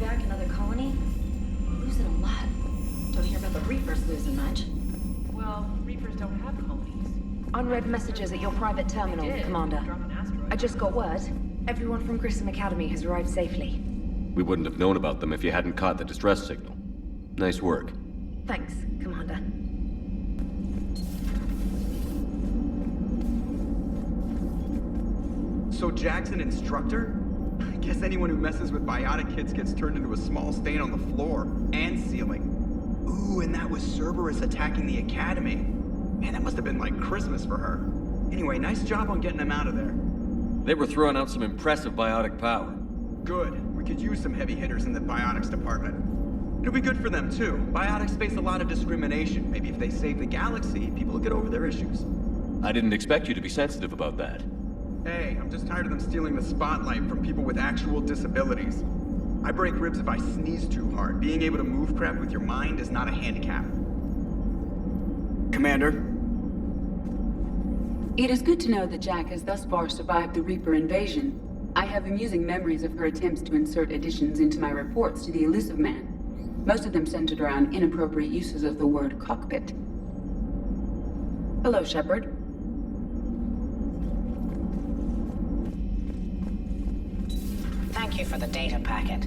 evac another colony? Losing a lot. Don't hear about the Reapers losing much. Well, Reapers don't have colonies. Unread messages at your private terminal, Commander. I just got word. Everyone from Grissom Academy has arrived safely. We wouldn't have known about them if you hadn't caught the distress signal. Nice work. Thanks, Commander. So Jack's an instructor? I guess anyone who messes with biotic kids gets turned into a small stain on the floor and ceiling. Ooh, and that was Cerberus attacking the academy. Man, that must have been like Christmas for her. Anyway, nice job on getting them out of there. They were throwing out some impressive biotic power. Good. We could use some heavy hitters in the biotics department. It'll be good for them, too. Biotics face a lot of discrimination. Maybe if they save the galaxy, people will get over their issues. I didn't expect you to be sensitive about that. Hey, I'm just tired of them stealing the spotlight from people with actual disabilities. I break ribs if I sneeze too hard. Being able to move crap with your mind is not a handicap. Commander? It is good to know that Jack has thus far survived the Reaper invasion. I have amusing memories of her attempts to insert additions into my reports to the Elusive Man. Most of them centered around inappropriate uses of the word cockpit. Hello, Shepard. Thank you for the data packet.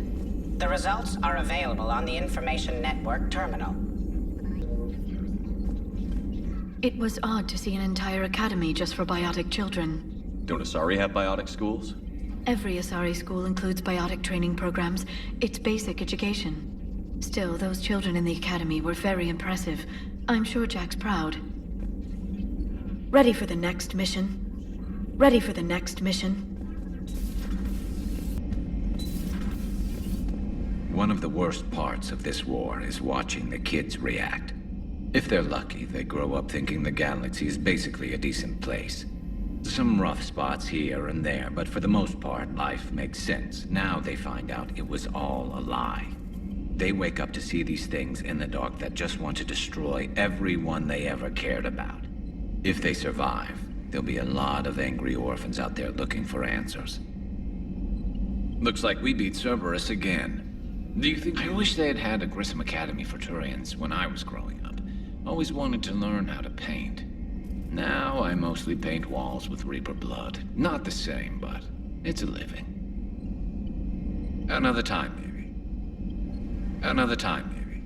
The results are available on the Information Network terminal. It was odd to see an entire academy just for biotic children. Don't Asari have biotic schools? Every Asari school includes biotic training programs. It's basic education. Still, those children in the academy were very impressive. I'm sure Jack's proud. Ready for the next mission? Ready for the next mission? One of the worst parts of this war is watching the kids react. If they're lucky, they grow up thinking the galaxy is basically a decent place. Some rough spots here and there, but for the most part, life makes sense. Now they find out it was all a lie. They wake up to see these things in the dark that just want to destroy everyone they ever cared about. If they survive, there'll be a lot of angry orphans out there looking for answers. Looks like we beat Cerberus again. Do you think I wish they had had a Grissom Academy for Turians when I was growing up. Always wanted to learn how to paint. Now I mostly paint walls with Reaper blood. Not the same, but it's a living. Another time, maybe. Another time, maybe.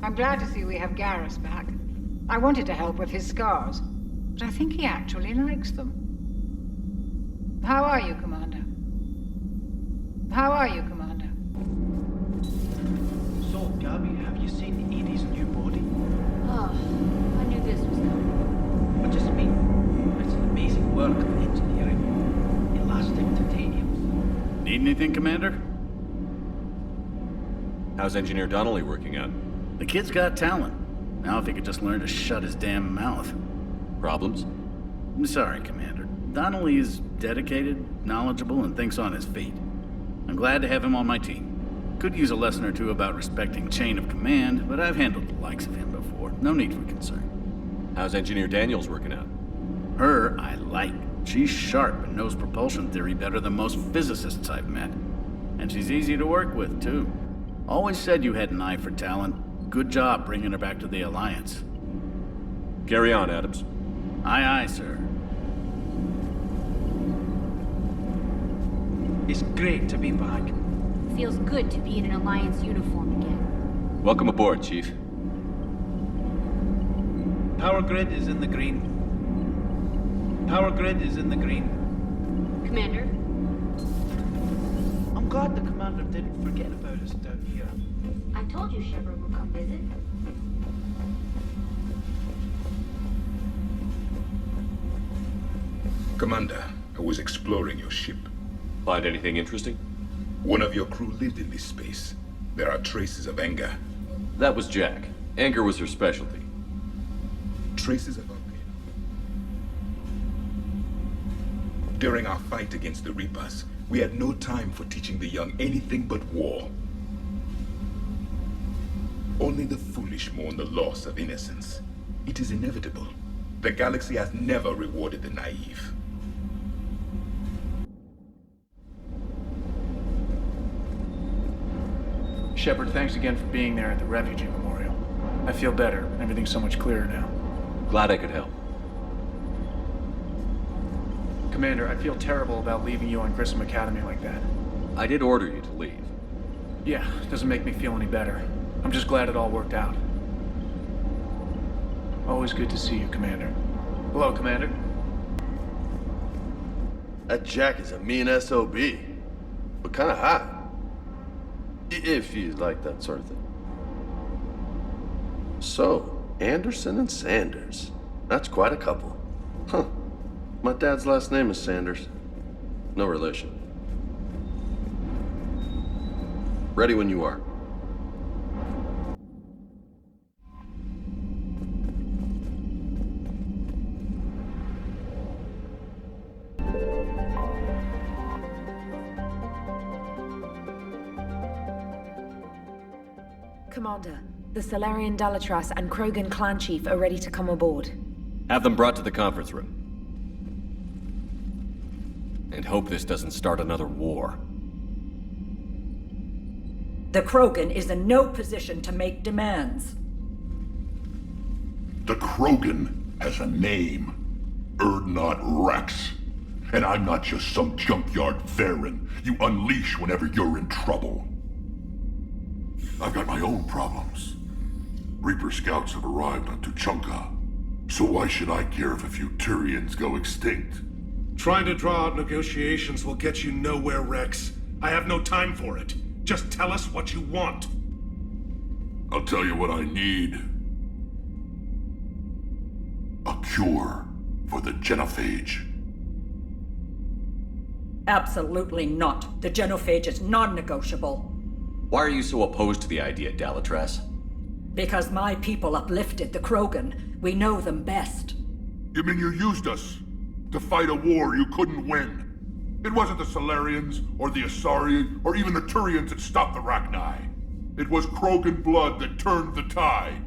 I'm glad to see we have Garrus back. I wanted to help with his scars, but I think he actually likes them. How are you, Commander? How are you, Commander? So, Gabby, have you seen Edie's new body? Oh, I knew this was coming. I just mean, it's an amazing work of engineering. Elastic titanium. Need anything, Commander? How's Engineer Donnelly working out? The kid's got talent. Now if he could just learn to shut his damn mouth. Problems? I'm sorry, Commander. Donnelly is dedicated, knowledgeable, and thinks on his feet. I'm glad to have him on my team. Could use a lesson or two about respecting chain of command, but I've handled the likes of him before. No need for concern. How's Engineer Daniels working out? Her, I like. She's sharp and knows propulsion theory better than most physicists I've met. And she's easy to work with, too. Always said you had an eye for talent. Good job bringing her back to the Alliance. Carry on, Adams. Aye, aye, sir. It's great to be back. Feels good to be in an Alliance uniform again. Welcome aboard, Chief. Power grid is in the green. Power grid is in the green. Commander? I'm glad the commander didn't forget about us down here. I told you Shepard would come visit. Commander, I was exploring your ship. Find anything interesting? One of your crew lived in this space. There are traces of anger. That was Jack. Anger was her specialty. Traces of anger. During our fight against the Reapers, we had no time for teaching the young anything but war. Only the foolish mourn the loss of innocence. It is inevitable. The galaxy has never rewarded the naive. Shepard, thanks again for being there at the refugee memorial. I feel better. Everything's so much clearer now. Glad I could help. Commander, I feel terrible about leaving you on Grissom Academy like that. I did order you to leave. Yeah, doesn't make me feel any better. I'm just glad it all worked out. Always good to see you, Commander. Hello, Commander. That Jack is a mean SOB, but kind of hot. If you like that sort of thing. So, Anderson and Sanders. That's quite a couple. Huh. My dad's last name is Sanders. No relation. Ready when you are. Commander, the Salarian Dalatras and Krogan clan chief are ready to come aboard. Have them brought to the conference room. And hope this doesn't start another war. The Krogan is in no position to make demands. The Krogan has a name. Erdnot Rex. And I'm not just some junkyard Varen you unleash whenever you're in trouble. I've got my own problems. Reaper scouts have arrived on Tuchanka. So why should I care if a few Turians go extinct? Trying to draw out negotiations will get you nowhere, Rex. I have no time for it. Just tell us what you want. I'll tell you what I need. A cure for the genophage. Absolutely not. The genophage is non-negotiable. Why are you so opposed to the idea, Dalatras? Because my people uplifted the Krogan. We know them best. You mean you used us to fight a war you couldn't win? It wasn't the Salarians, or the Asari, or even the Turians that stopped the Rachni. It was Krogan blood that turned the tide.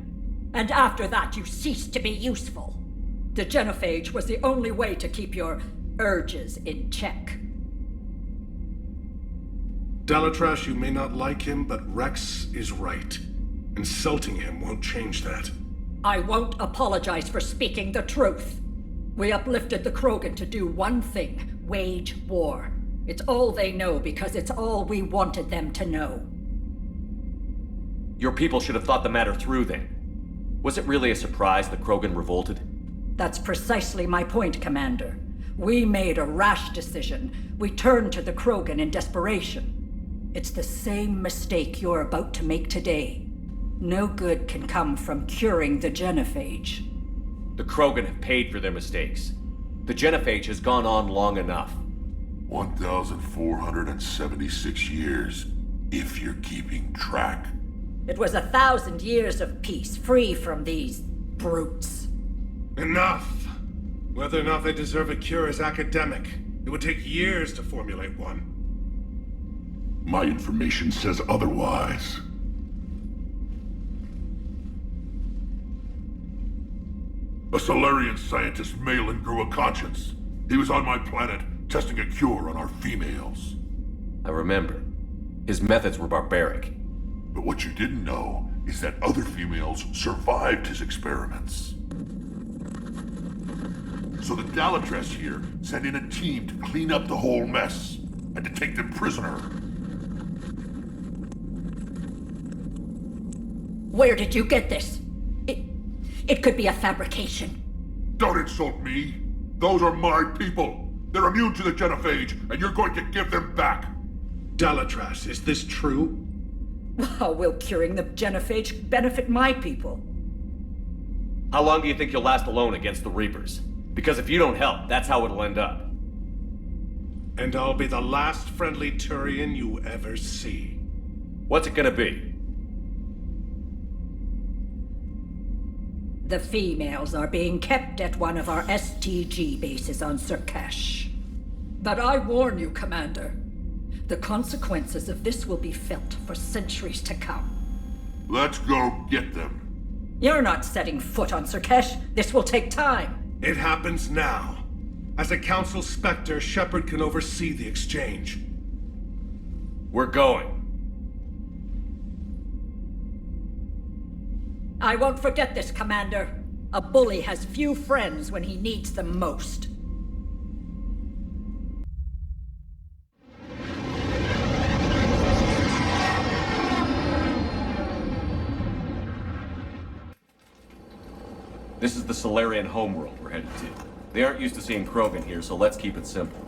And after that, you ceased to be useful. The genophage was the only way to keep your urges in check. Dalatras, you may not like him, but Rex is right. Insulting him won't change that. I won't apologize for speaking the truth. We uplifted the Krogan to do one thing: wage war. It's all they know because it's all we wanted them to know. Your people should have thought the matter through then. Was it really a surprise the Krogan revolted? That's precisely my point, Commander. We made a rash decision. We turned to the Krogan in desperation. It's the same mistake you're about to make today. No good can come from curing the genophage. The Krogan have paid for their mistakes. The genophage has gone on long enough. 1,476 years, if you're keeping track. It was 1,000 years of peace, free from these brutes. Enough! Whether or not they deserve a cure is academic. It would take years to formulate one. My information says otherwise. A Salarian scientist, Malin, grew a conscience. He was on my planet, testing a cure on our females. I remember. His methods were barbaric. But what you didn't know is that other females survived his experiments. So the Dalatras here sent in a team to clean up the whole mess, and to take them prisoner. Where did you get this? It could be a fabrication. Don't insult me. Those are my people. They're immune to the genophage, and you're going to give them back. Dalatras, is this true? How will curing the genophage benefit my people? How long do you think you'll last alone against the Reapers? Because if you don't help, that's how it'll end up. And I'll be the last friendly Turian you ever see. What's it gonna be? The females are being kept at one of our STG bases on Sur'Kesh. But I warn you, Commander, the consequences of this will be felt for centuries to come. Let's go get them. You're not setting foot on Sur'Kesh. This will take time. It happens now. As a Council Spectre, Shepard can oversee the exchange. We're going. I won't forget this, Commander. A bully has few friends when he needs them most. This is the Salarian homeworld we're headed to. They aren't used to seeing Krogan here, so let's keep it simple.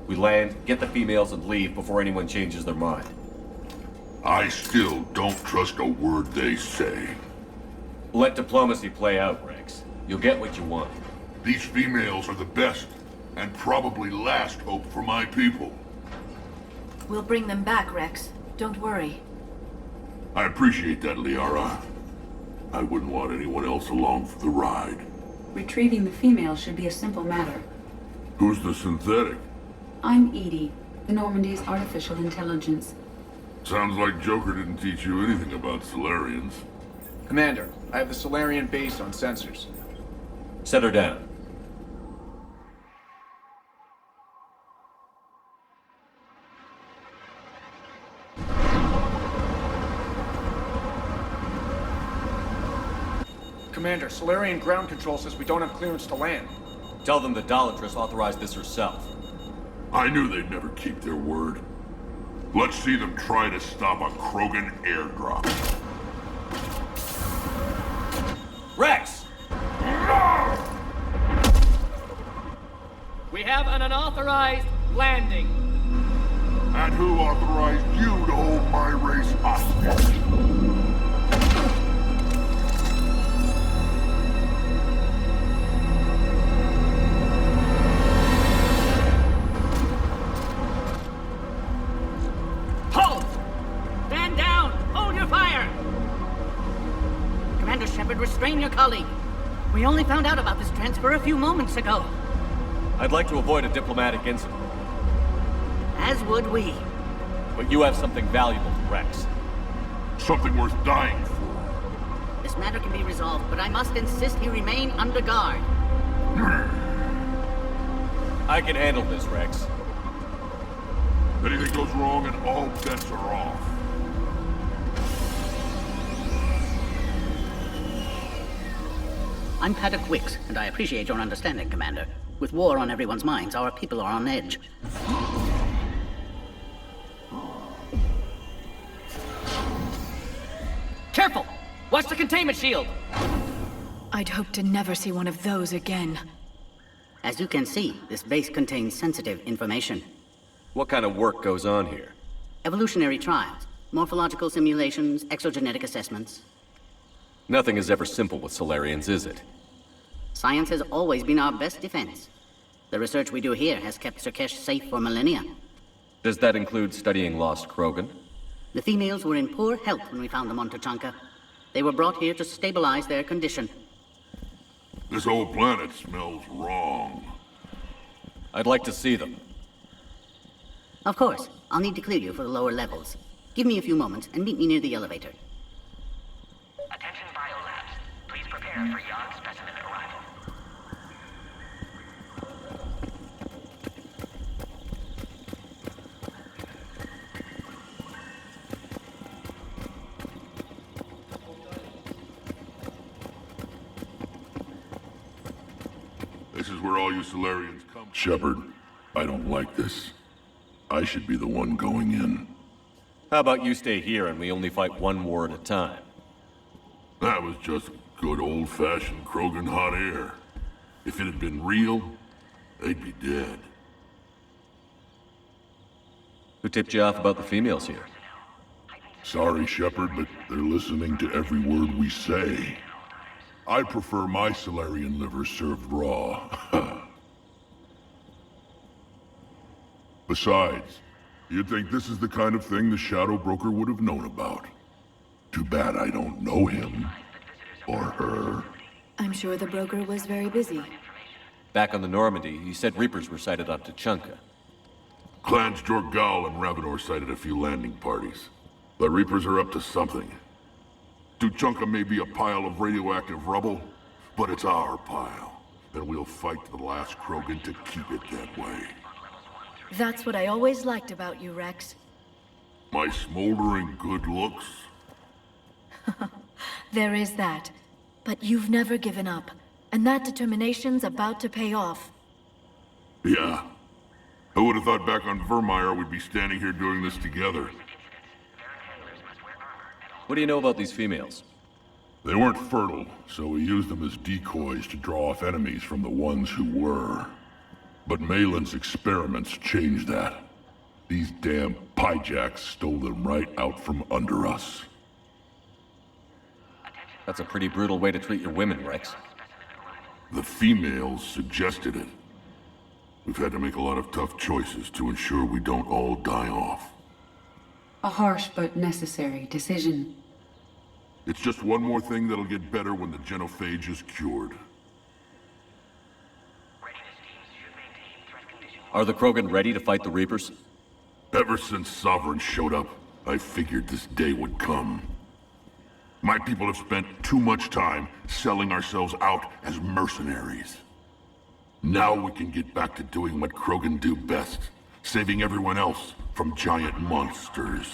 We land, get the females, and leave before anyone changes their mind. I still don't trust a word they say. Let diplomacy play out, Rex. You'll get what you want. These females are the best, and probably last hope for my people. We'll bring them back, Rex. Don't worry. I appreciate that, Liara. I wouldn't want anyone else along for the ride. Retrieving the female should be a simple matter. Who's the synthetic? I'm Edie, the Normandy's artificial intelligence. Sounds like Joker didn't teach you anything about Salarians. Commander, I have the Salarian base on sensors. Set her down. Commander, Salarian ground control says we don't have clearance to land. Tell them the Dolatress authorized this herself. I knew they'd never keep their word. Let's see them try to stop a Krogan airdrop. Rex! We have an unauthorized landing. And who authorized you to hold my race hostage? Restrain your colleague. We only found out about this transfer a few moments ago. I'd like to avoid a diplomatic incident. As would we. But you have something valuable to Rex. Something worth dying for. This matter can be resolved, but I must insist he remain under guard. I can handle this, Rex. Anything goes wrong and all bets are off. I'm Paddock Wicks, and I appreciate your understanding, Commander. With war on everyone's minds, our people are on edge. Careful! Watch the containment shield! I'd hope to never see one of those again. As you can see, this base contains sensitive information. What kind of work goes on here? Evolutionary trials, morphological simulations, exogenetic assessments. Nothing is ever simple with Salarians, is it? Science has always been our best defense. The research we do here has kept Sur'Kesh safe for millennia. Does that include studying lost Krogan? The females were in poor health when we found them on Tuchanka. They were brought here to stabilize their condition. This whole planet smells wrong. I'd like to see them. Of course. I'll need to clear you for the lower levels. Give me a few moments and meet me near the elevator. Attention biolabs. Please prepare for young specimen arrival. This is where all you Salarians come. Shepard, I don't like this. I should be the one going in. How about you stay here and we only fight one war at a time? That was just good old-fashioned Krogan hot air. If it had been real, they'd be dead. Who tipped you off about the females here? Sorry, Shepard, but they're listening to every word we say. I prefer my Salarian liver served raw. Besides, you'd think this is the kind of thing the Shadow Broker would have known about. Too bad I don't know him. Or her. I'm sure the broker was very busy. Back on the Normandy, he said Reapers were sighted on Tuchanka. Clans Jorgal and Ravenor sighted a few landing parties. The Reapers are up to something. Tuchanka may be a pile of radioactive rubble, but it's our pile. And we'll fight to the last Krogan to keep it that way. That's what I always liked about you, Rex. My smoldering good looks? There is that. But you've never given up. And that determination's about to pay off. Yeah. I would have thought back on Vermeer we'd be standing here doing this together. What do you know about these females? They weren't fertile, so we used them as decoys to draw off enemies from the ones who were. But Malin's experiments changed that. These damn pyjacks stole them right out from under us. That's a pretty brutal way to treat your women, Rex. The females suggested it. We've had to make a lot of tough choices to ensure we don't all die off. A harsh but necessary decision. It's just one more thing that'll get better when the genophage is cured. Are the Krogan ready to fight the Reapers? Ever since Sovereign showed up, I figured this day would come. My people have spent too much time selling ourselves out as mercenaries. Now we can get back to doing what Krogan do best, saving everyone else from giant monsters.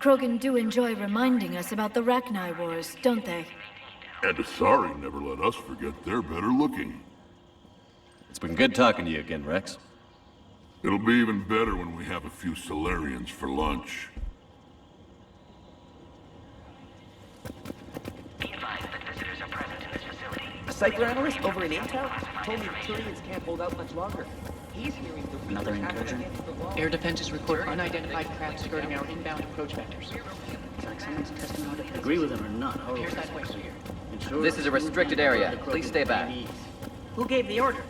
Krogan do enjoy reminding us about the Rachni Wars, don't they? And Asari never let us forget they're better looking. It's been good talking to you again, Rex. It'll be even better when we have a few Salarians for lunch. A cypher analyst over in Intel told me the Turians can't hold out much longer. He's hearing the Another incursion. Air defenses report unidentified craft skirting our inbound approach vectors. It's like someone's testing out a... Agree with him or not, however. Here's that way. This is a restricted area. Please stay back. Who gave the order?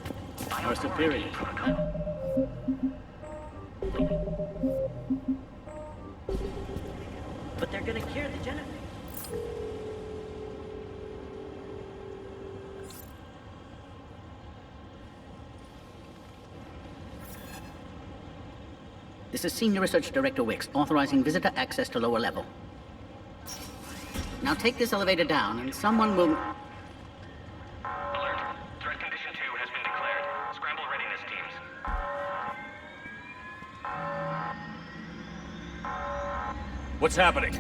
Our superior. But they're gonna cure the genophage. This is Senior Research Director Wicks, authorizing visitor access to lower level. Now take this elevator down, and someone will... Alert. Threat condition 2 has been declared. Scramble readiness teams. What's happening?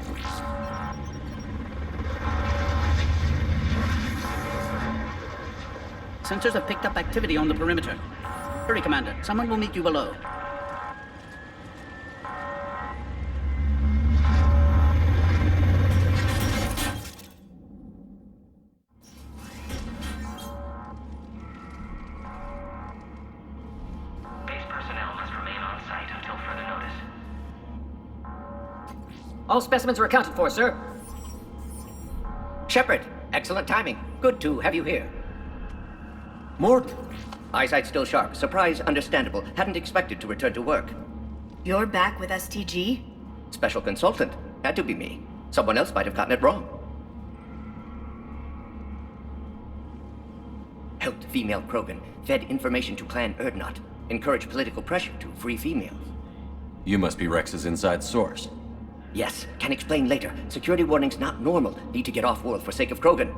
Sensors have picked up activity on the perimeter. Hurry, Commander. Someone will meet you below. All specimens are accounted for, sir. Shepard, excellent timing. Good to have you here. Morgan. Eyesight still sharp. Surprise understandable. Hadn't expected to return to work. You're back with STG? Special consultant. Had to be me. Someone else might have gotten it wrong. Helped female Krogan. Fed information to Clan Urdnot. Encouraged political pressure to free females. You must be Rex's inside source. Yes, can explain later. Security warnings not normal. Need to get off-world for sake of Krogan.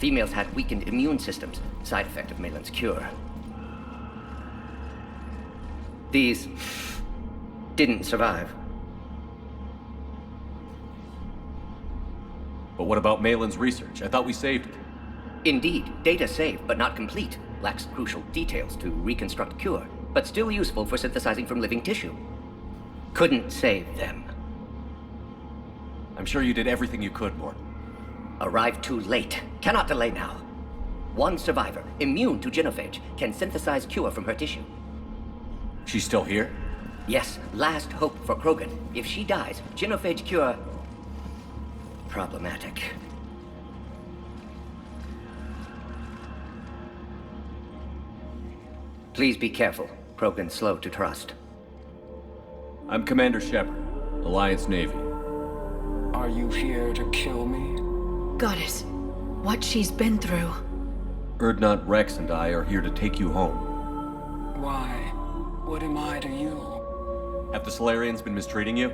Females had weakened immune systems. Side effect of Malin's cure. These didn't survive. But what about Malin's research? I thought we saved it. Indeed, data saved, but not complete. Lacks crucial details to reconstruct cure, but still useful for synthesizing from living tissue. Couldn't save them. I'm sure you did everything you could, Morton. Arrived too late. Cannot delay now. One survivor, immune to genophage, can synthesize cure from her tissue. She's still here? Yes, last hope for Krogan. If she dies, genophage cure... problematic. Please be careful. Krogan slow to trust. I'm Commander Shepard, Alliance Navy. Are you here to kill me? Goddess, what she's been through. Urdnot, Rex, and I are here to take you home. Why? What am I to you? Have the Salarians been mistreating you?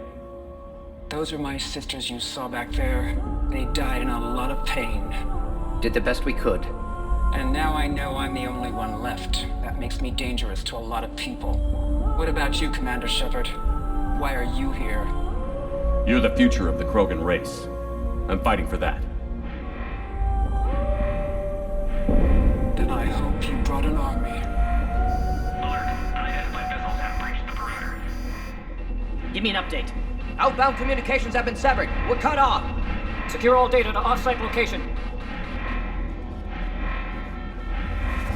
Those are my sisters you saw back there. They died in a lot of pain. Did the best we could. And now I know I'm the only one left. That makes me dangerous to a lot of people. What about you, Commander Shepard? Why are you here? You're the future of the Krogan race. I'm fighting for that. Then I hope you brought an army. Give me an update. Outbound communications have been severed. We're cut off. Secure all data to off-site location.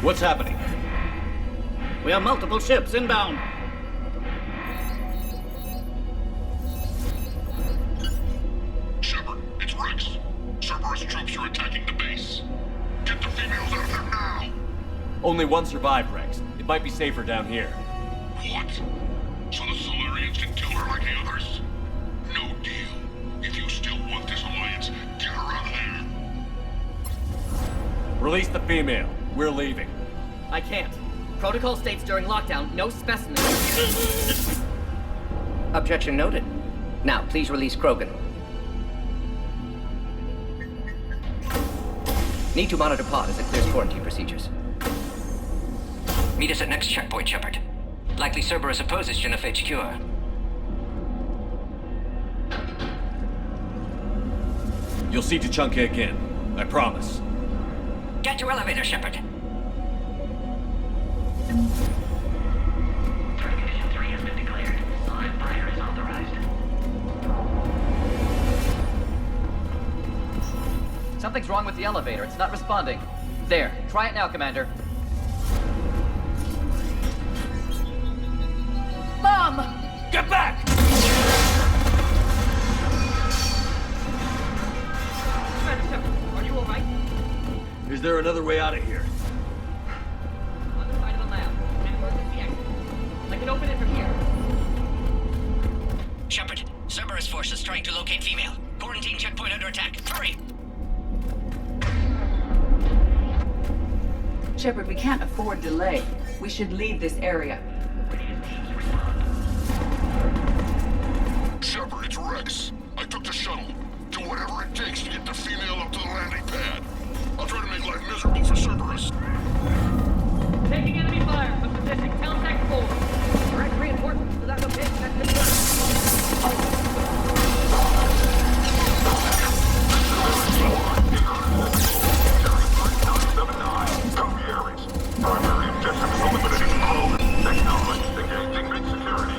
What's happening? We have multiple ships inbound. Shepard, it's Rex. Cerberus troops are attacking the base. Get the females out of there now! Only one survived, Rex. It might be safer down here. What? So the Salarians can kill her like the others? No deal. If you still want this alliance, get her out of there. Release the female. We're leaving. I can't. Protocol states during lockdown, no specimens. Objection noted. Now, please release Krogan. Need to monitor pod as it clears quarantine procedures. Meet us at next checkpoint, Shepard. Likely Cerberus opposes Genophage cure. You'll see Tuchunka again. I promise. Get to elevator, Shepard. Condition 3 has been declared. Live fire is authorized. Something's wrong with the elevator. It's not responding. There. Try it now, Commander. Mom! Get back! Commander Shepard, are you alright? Is there another way out of here? On the side of the lab. And emergency exit. I can open it from here. Shepard, Cerberus forces trying to locate female. Quarantine checkpoint under attack. Hurry! Shepard, we can't afford delay. We should leave this area. Shepard, it's Rex. I took the shuttle. Do whatever it takes to get the female up to the landing pad. I'll try to make life miserable for Cerberus. Taking enemy fire from position Teltec 4. Direct reinforcements to that location has been done. Primary objective is eliminating Krogan. Acknowledge engaging mid-security.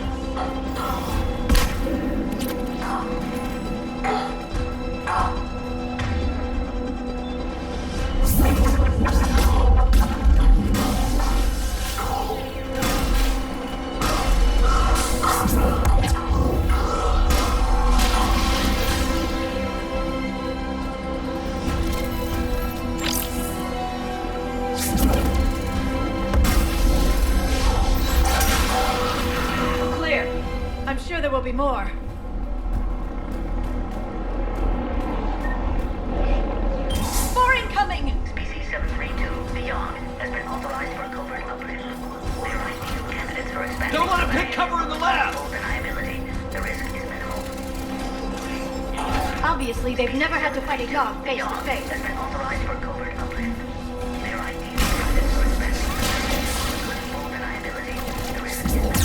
Clear. I'm sure there will be more. More incoming! Species 732, beyond, has been authorized for covert operation. They are ideal candidates for expansion. Don't let him pick cover in the lab! Deniability. The risk is minimal. Obviously, they've never had to fight a dog face to face. Has been authorized for covert operation. They are ideal candidates for expansion. With full deniability. The risk is minimal.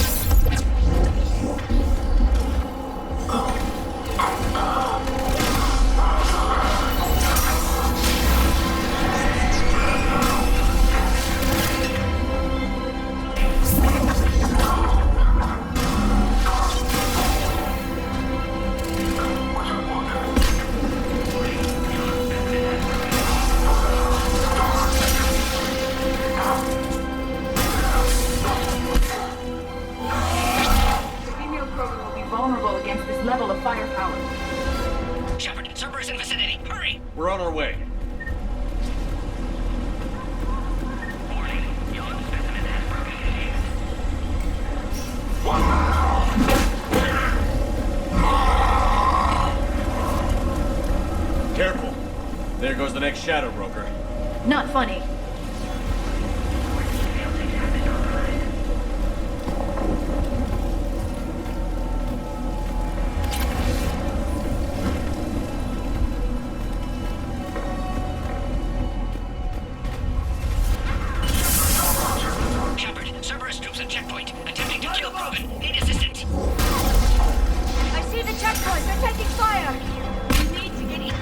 Female Krogan will be vulnerable against this level of firepower. Shepard, Cerberus in vicinity. Hurry! We're on our way. Warning. Young specimen has broken containment. Careful. There goes the next shadow broker. Not funny. Shepard, Cerberus troops at checkpoint. Attempting to kill Krogan. Need assistance. I see the checkpoint. They're taking fire. You need to get in.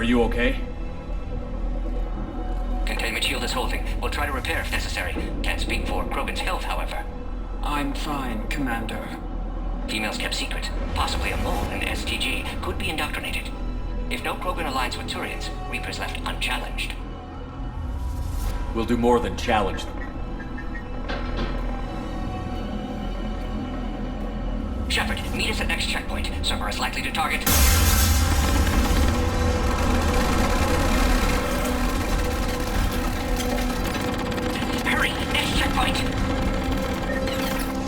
Are you okay? Containment shield is holding. We'll try to repair if necessary. Can't speak for Krogan's health, however. I'm fine, Commander. Females kept secret. Possibly a mole in STG. Could be indoctrinated. If no Krogan aligns with Turians, Reaper's left unchallenged. We'll do more than challenge them. Shepard, meet us at next checkpoint. Cerberus likely to target. Hurry! Next checkpoint!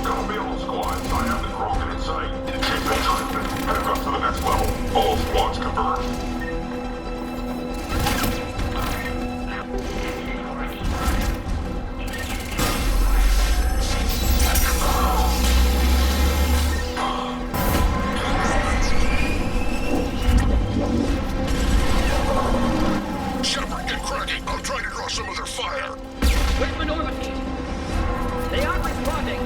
Available squads, I have the Krogan in sight. Keep it driven. Head up to the next level. All squads converge. Shepard, get cracking. I'm trying to draw some of their fire. Where's Minority? They aren't responding.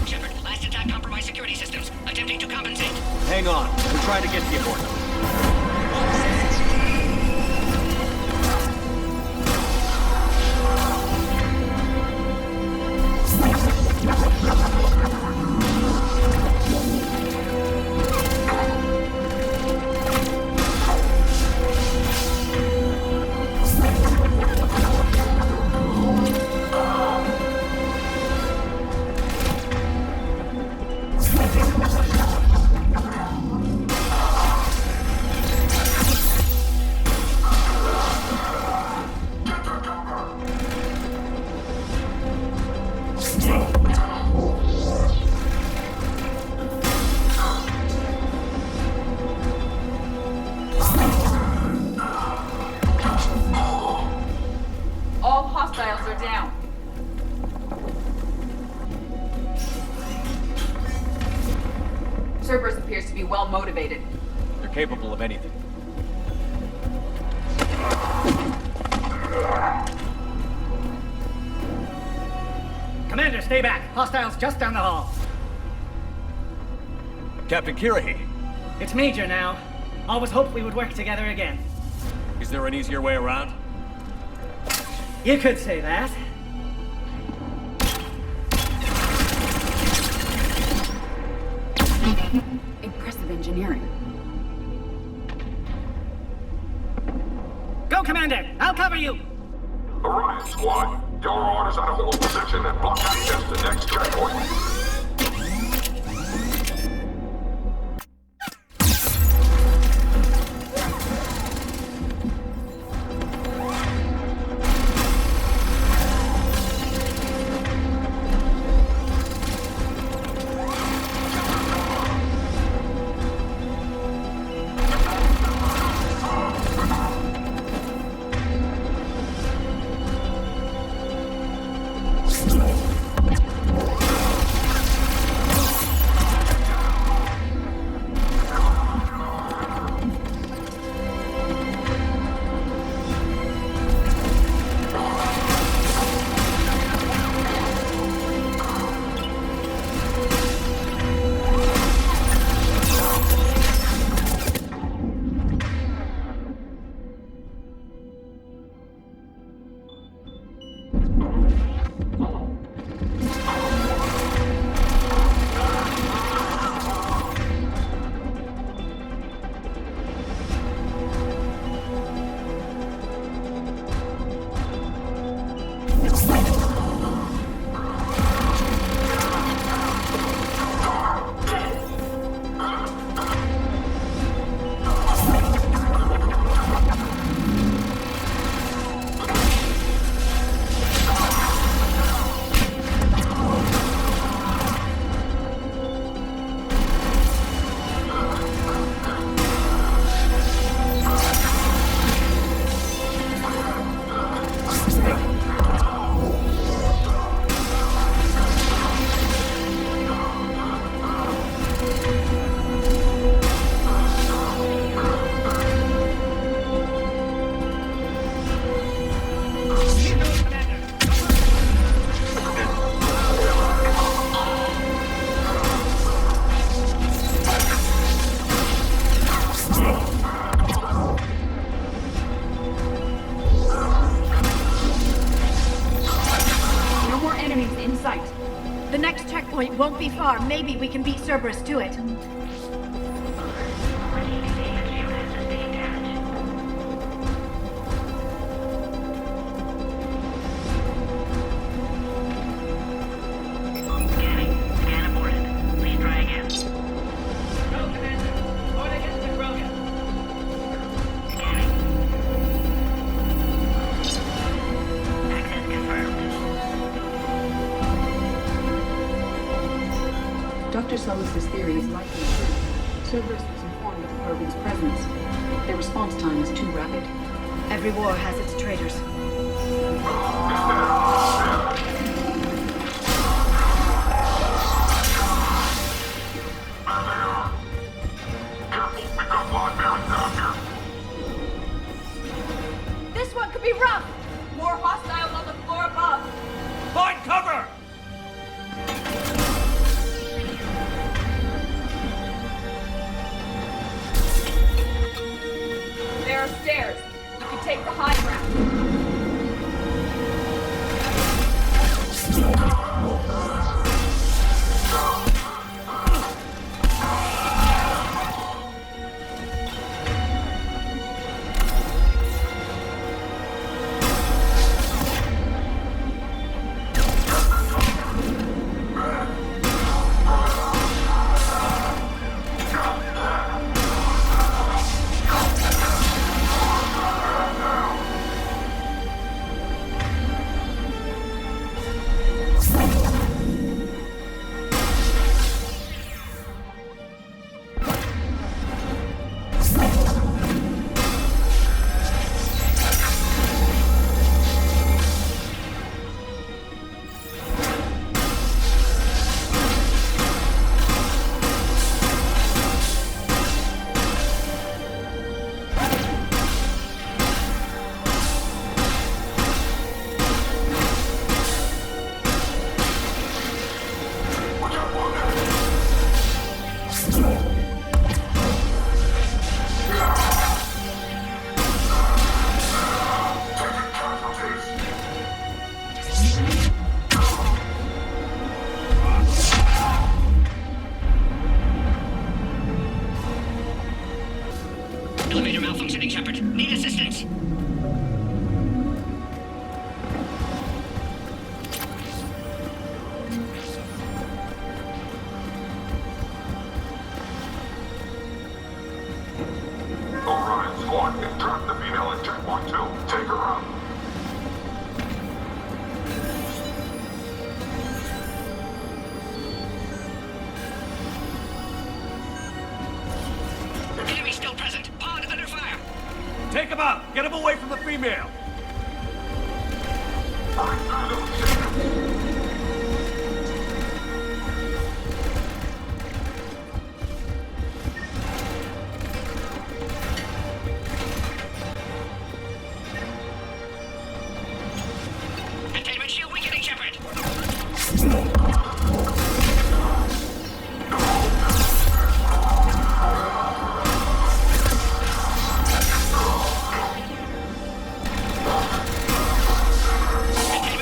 Shepard, last attack compromised security systems. Attempting to compensate. Hang on. We're trying to get to you, Morgan. All hostiles are down. Cerberus appears to be well motivated. They're capable of anything. Commander, stay back. Hostiles just down the hall. Captain Kirahi, It's Major now. Always hoped we would work together again. is there an easier way around? You could say that. Impressive engineering. Go, Commander! I'll cover you! Orion squad, your orders are to hold position and block access to next checkpoint. far. Maybe we can beat Cerberus to it. Dr. Solis' theory is likely true. Cerberus was informed of the Krogan's presence. Their response time is too rapid. Every war has its traitors. This one could be rough! More hostiles on the floor above! Find cover! There are stairs. You can take the high ground. Elevator malfunctioning, Shepard. Need assistance. Orion squad, entrap the female at checkpoint 2. Take her out. Enemy still present. Pod is under fire. Take him out! Get him away from the female! Containment shield weakening, Shepard. Containment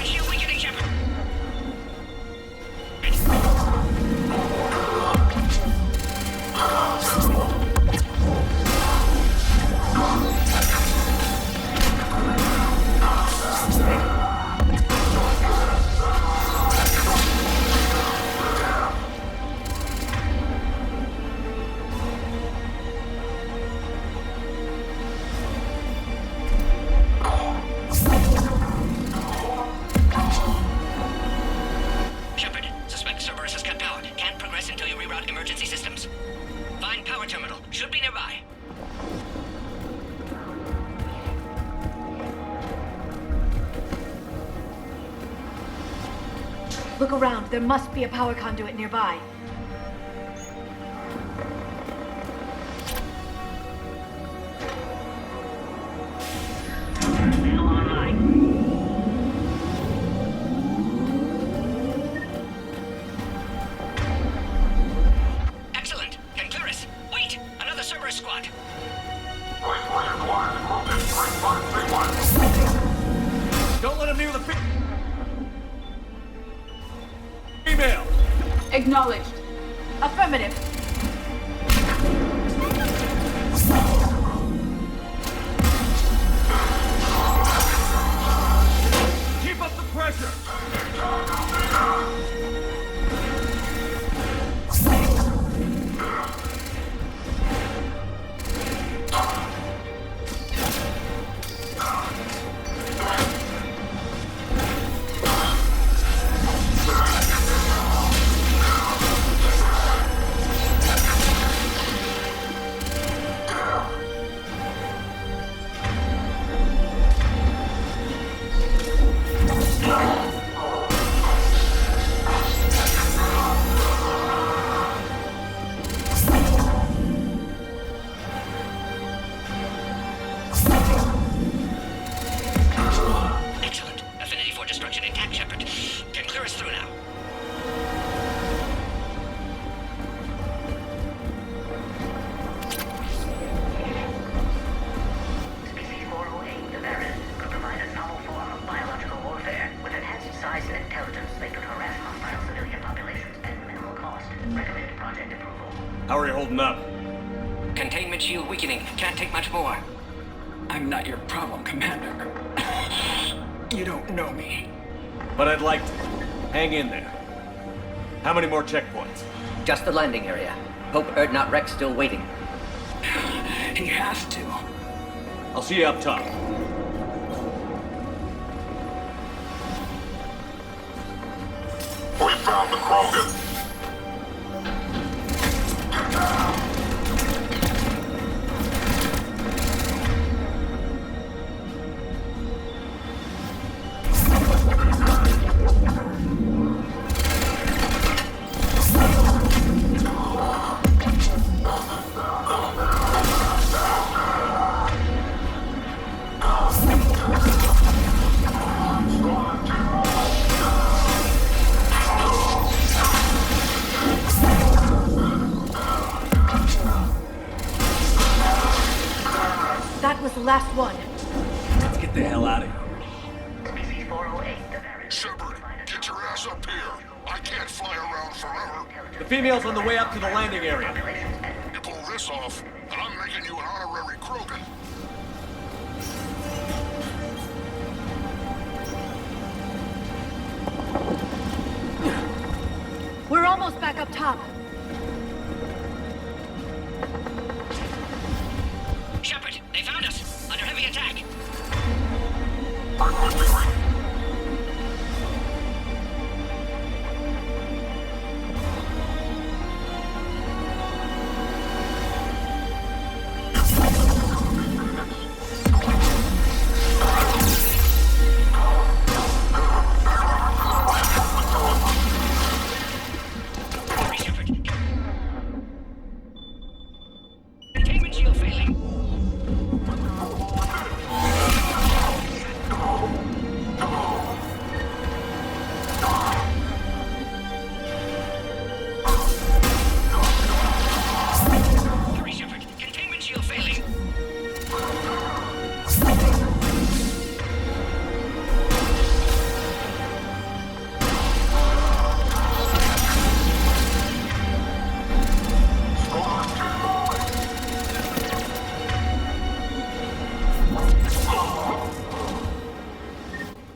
shield weakening, Shepard. Shepard, suspect Cerberus has cut power. Can't progress until you reroute emergency systems. Find power terminal. Should be nearby. Look around. There must be a power conduit nearby. Excellent. Can clear us. Wait! Another Cerberus squad. Don't let him near the female! Acknowledged. Affirmative. Keep up the pressure! How are you holding up? Containment shield weakening. Can't take much more. I'm not your problem, Commander. You don't know me. But I'd like to. Hang in there. How many more checkpoints? Just the landing area. Hope Erdnot Rex still waiting. He has to. I'll see you up top. We found the Krogan. Was the last one. Let's get the hell out of here. Species 408, the variant. Shepard, get your ass up here. I can't fly around forever. The female's on the way up to the landing area. You pull this off, and I'm making you an honorary Krogan. We're almost back up top. Shepard, they found us. Under heavy attack. Containment shield failing. Hurry, Shepard. Containment shield failing.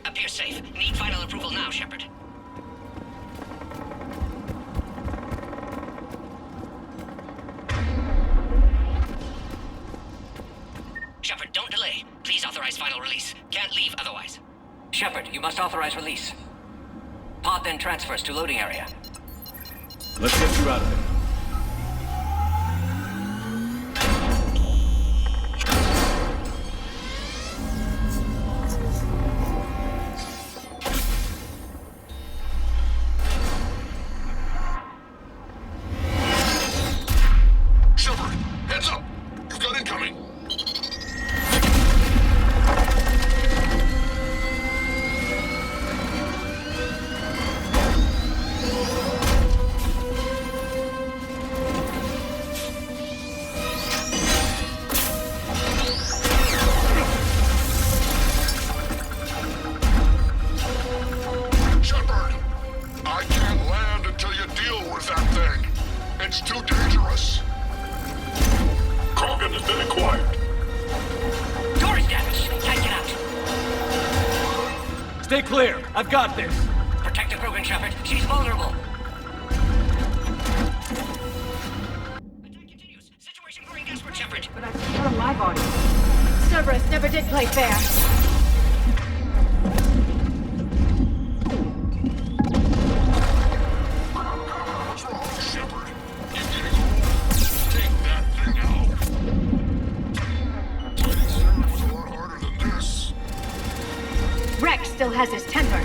Appears safe. Need final approval now, Shepard. Shepard, don't delay. Please authorize final release. Can't leave otherwise. Shepard, you must authorize release. Pod then transfers to loading area. Let's get you out of here. Shepard, heads up. You've got incoming. It's too dangerous. Krogan has been acquired. Door is damaged. Can't get out. Stay clear. I've got this. Protect the Krogan, Shepard. She's vulnerable. Attack continues. Situation growing desperate, Shepard. But I prefer my body. Cerberus never did play fair. What's wrong, Shepard? You getting old? Take that thing out. Fighting Sarah was a lot harder than this. Rex still has his temper.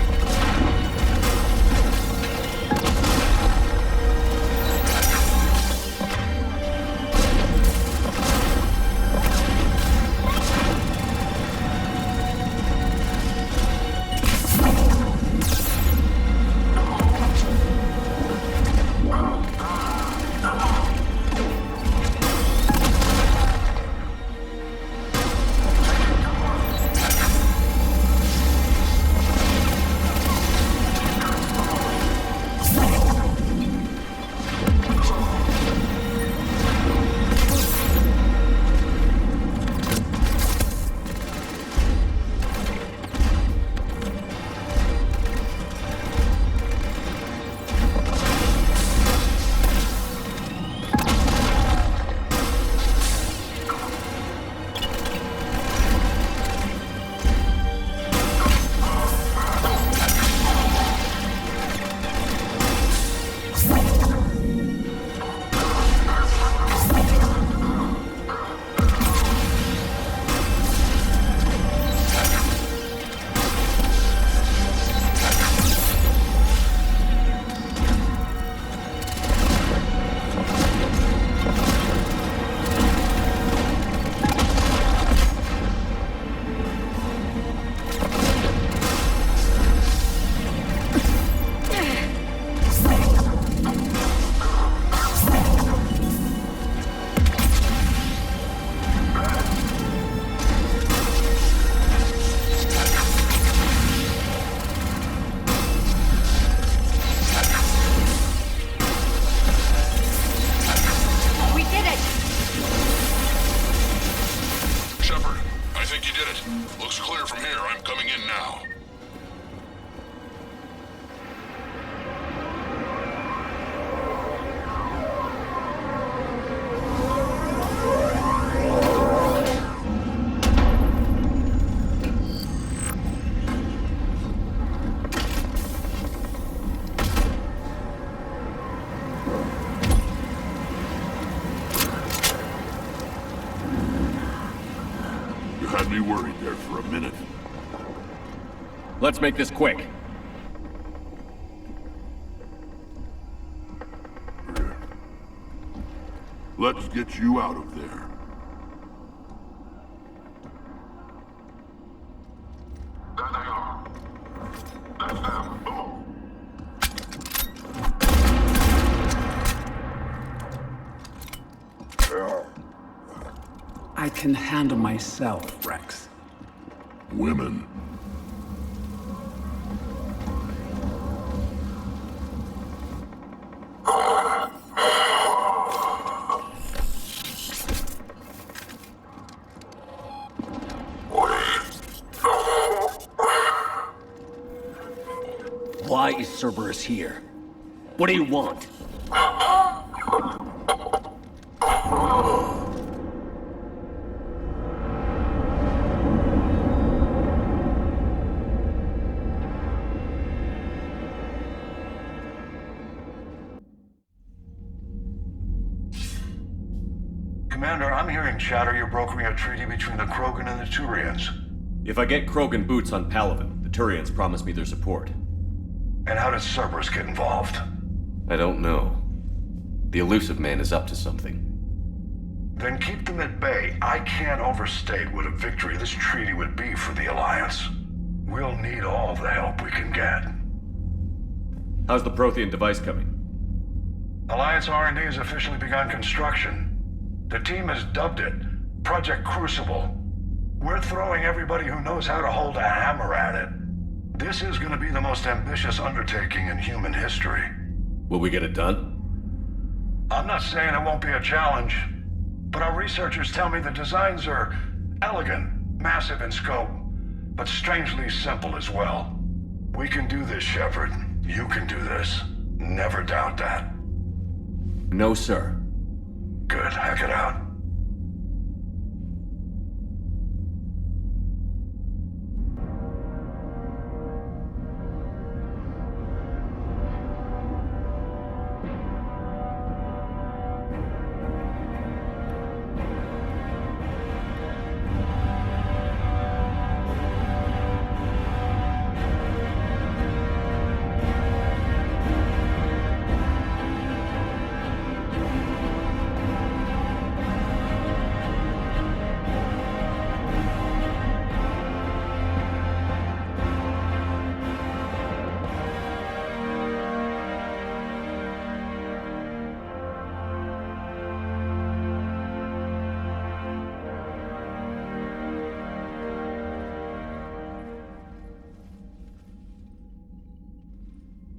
Had me worried there for a minute. Let's make this quick. Let's get you out of there. There they are. That's them. Move. I can handle myself, Rex. Women. Why is Cerberus here? What do you want? Commander, I'm hearing chatter you're brokering a treaty between the Krogan and the Turians. If I get Krogan boots on Palaven, the Turians promise me their support. And how does Cerberus get involved? I don't know. The Elusive Man is up to something. Then keep them at bay. I can't overstate what a victory this treaty would be for the Alliance. We'll need all the help we can get. How's the Prothean device coming? Alliance R&D has officially begun construction. The team has dubbed it Project Crucible. We're throwing everybody who knows how to hold a hammer at it. This is going to be the most ambitious undertaking in human history. Will we get it done? I'm not saying it won't be a challenge, but our researchers tell me the designs are elegant, massive in scope, but strangely simple as well. We can do this, Shepard. You can do this. Never doubt that. No, sir. Good. Hack it out.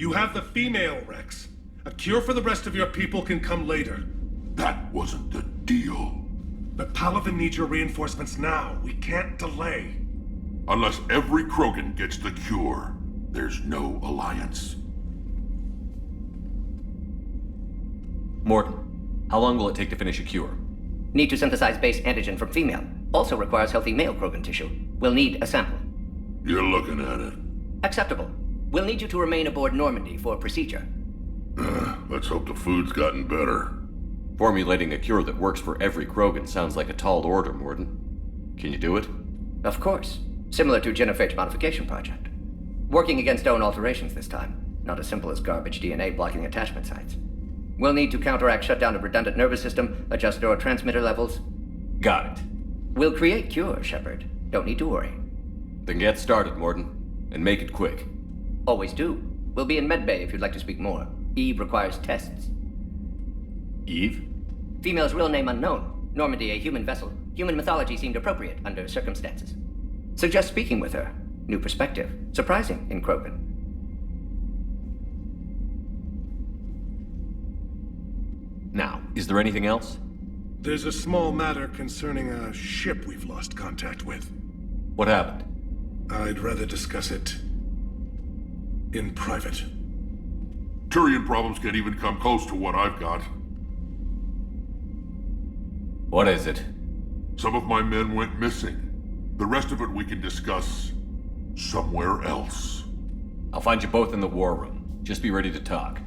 You have the female, Rex. A cure for the rest of your people can come later. That wasn't the deal. But Palaven needs your reinforcements now. We can't delay. Unless every Krogan gets the cure, there's no alliance. Morton, how long will it take to finish a cure? Need to synthesize base antigen from female. Also requires healthy male Krogan tissue. We'll need a sample. You're looking at it. Acceptable. We'll need you to remain aboard Normandy for procedure. Let's hope the food's gotten better. Formulating a cure that works for every Krogan sounds like a tall order, Morton. Can you do it? Of course. Similar to genophage modification project. Working against own alterations this time. Not as simple as garbage DNA blocking attachment sites. We'll need to counteract shutdown of redundant nervous system, adjust neurotransmitter levels. Got it. We'll create cure, Shepard. Don't need to worry. Then get started, Morton. And make it quick. Always do. We'll be in medbay if you'd like to speak more. Eve requires tests. Eve? Female's real name unknown. Normandy, a human vessel. Human mythology seemed appropriate under circumstances. Suggest speaking with her. New perspective. Surprising in Krogan. Now, is there anything else? There's a small matter concerning a ship we've lost contact with. What happened? I'd rather discuss it in private. Turian problems can't even come close to what I've got. What is it? Some of my men went missing. The rest of it we can discuss somewhere else. I'll find you both in the war room. Just be ready to talk.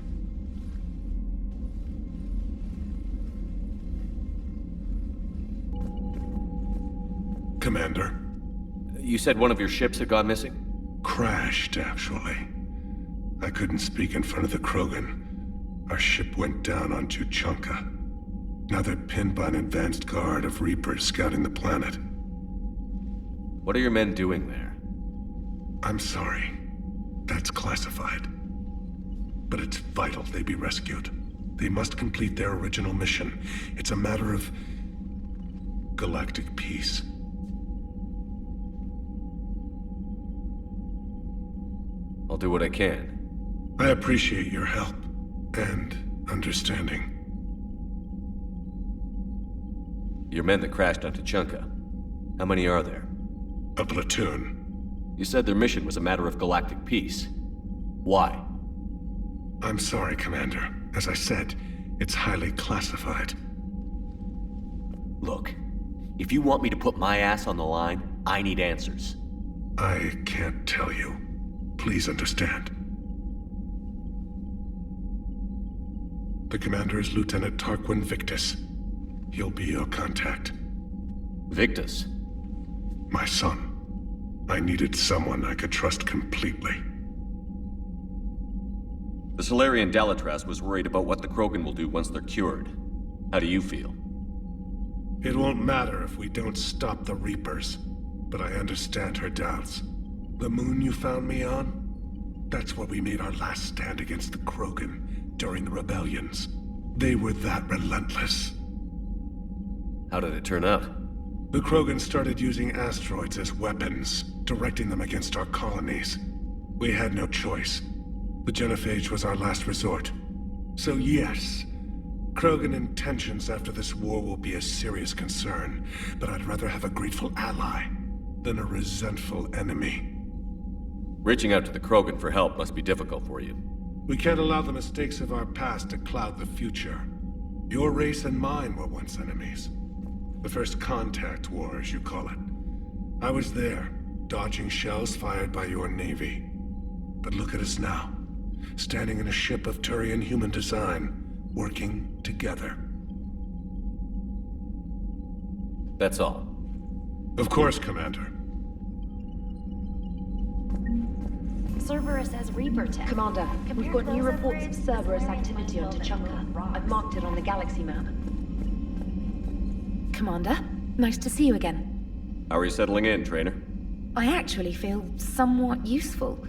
Commander. You said one of your ships had gone missing? Crashed, actually. I couldn't speak in front of the Krogan. Our ship went down on Tuchanka. Now they're pinned by an advanced guard of Reapers scouting the planet. What are your men doing there? I'm sorry. That's classified. But it's vital they be rescued. They must complete their original mission. It's a matter of galactic peace. I'll do what I can. I appreciate your help and understanding. Your men that crashed on Tuchanka. How many are there? A platoon. You said their mission was a matter of galactic peace. Why? I'm sorry, Commander. As I said, it's highly classified. Look, if you want me to put my ass on the line, I need answers. I can't tell you. Please understand. The commander is Lieutenant Tarquin Victus. He'll be your contact. Victus? My son. I needed someone I could trust completely. The Salarian Dalatras was worried about what the Krogan will do once they're cured. How do you feel? It won't matter if we don't stop the Reapers, but I understand her doubts. The moon you found me on? That's where we made our last stand against the Krogan during the rebellions. They were that relentless. How did it turn out? The Krogan started using asteroids as weapons, directing them against our colonies. We had no choice. The genophage was our last resort. So yes, Krogan intentions after this war will be a serious concern, but I'd rather have a grateful ally than a resentful enemy. Reaching out to the Krogan for help must be difficult for you. We can't allow the mistakes of our past to cloud the future. Your race and mine were once enemies. The first contact war, as you call it. I was there, dodging shells fired by your navy. But look at us now, standing in a ship of Turian human design, working together. That's all. Of course, Commander. Cerberus has Reaper tech. Commander, we've got new reports of Cerberus activity on Tuchanka. I've marked it on the galaxy map. Commander, nice to see you again. How are you settling in, Trainer? I actually feel somewhat useful.